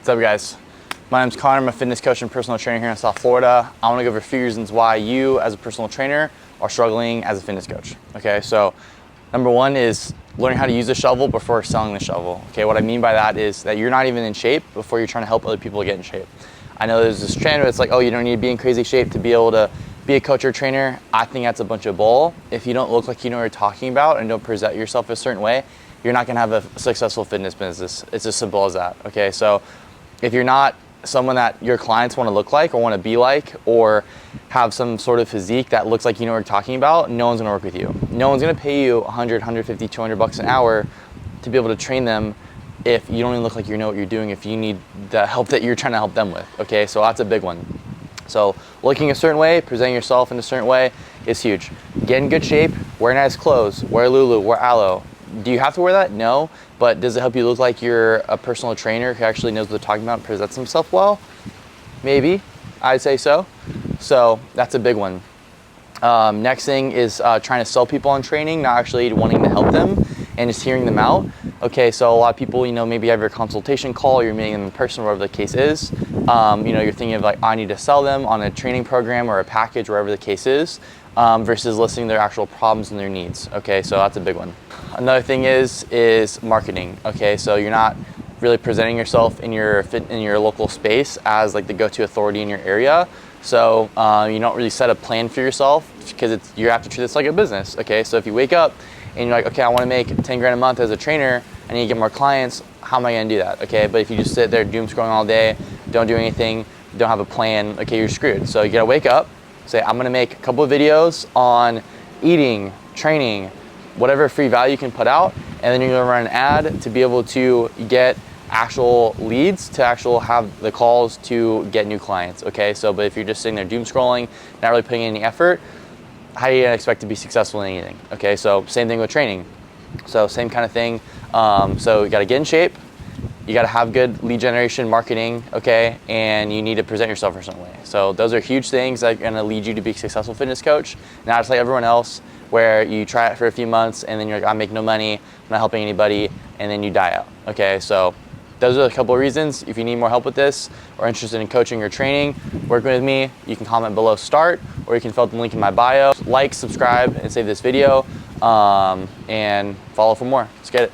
What's up, guys? My name's Connor. I'm a fitness coach and personal trainer here in South Florida. I want to go over a few reasons why you, as a personal trainer, are struggling as a fitness coach. Okay, so number one is learning how to use a shovel before selling the shovel. Okay, what I mean by that is that you're not even in shape before you're trying to help other people get in shape. I know there's this trend where it's like, oh, you don't need to be in crazy shape to be able to be a coach or trainer. I think that's a bunch of bull. If you don't look like you know what you're talking about and don't present yourself a certain way, you're not gonna have a successful fitness business. It's as simple as that, okay? So if you're not someone that your clients wanna look like or wanna be like, or have some sort of physique that looks like you know what you're talking about, no one's gonna work with you. No one's gonna pay you 100, 150, 200 bucks an hour to be able to train them if you don't even look like you know what you're doing, if you need the help that you're trying to help them with, okay? So that's a big one. So looking a certain way, presenting yourself in a certain way is huge. Get in good shape, wear nice clothes, wear Lulu, wear Alo. Do you have to wear that? No, but does it help you look like you're a personal trainer who actually knows what they're talking about and presents himself well? Maybe, I'd say so. So that's a big one. Next thing is trying to sell people on training, not actually wanting to help them and just hearing them out. Okay, so a lot of people, you know, maybe you have your consultation call, you're meeting them in person, whatever the case is. You know, you're thinking of like, I need to sell them on a training program or a package, wherever the case is, versus listening to their actual problems and their needs. Okay, so that's a big one. Another thing is marketing. Okay, so you're not really presenting yourself in your local space as like the go-to authority in your area. So you don't really set a plan for yourself because you have to treat this like a business. Okay, so if you wake up and you're like, okay, I want to make 10 grand a month as a trainer, I need to get more clients, how am I going to do that? Okay, but if you just sit there doom scrolling all day, don't do anything, don't have a plan, okay, you're screwed. So you got to wake up, say, I'm going to make a couple of videos on eating, training, whatever free value you can put out, and then you're going to run an ad to be able to get actual leads, to actually have the calls to get new clients. Okay, so but if you're just sitting there doom scrolling, not really putting in any effort, how are you gonna expect to be successful in anything? Okay, so same thing with training. So same kind of thing. So you gotta get in shape, you gotta have good lead generation marketing, okay, and you need to present yourself in a certain way. So those are huge things that are gonna lead you to be a successful fitness coach, not just like everyone else, where you try it for a few months and then you're like, I make no money, I'm not helping anybody, and then you die out. Okay, so those are a couple of reasons. If you need more help with this or interested in coaching or training, working with me, you can comment below start, or you can fill out the link in my bio. Like, subscribe, and save this video, and follow for more. Let's get it.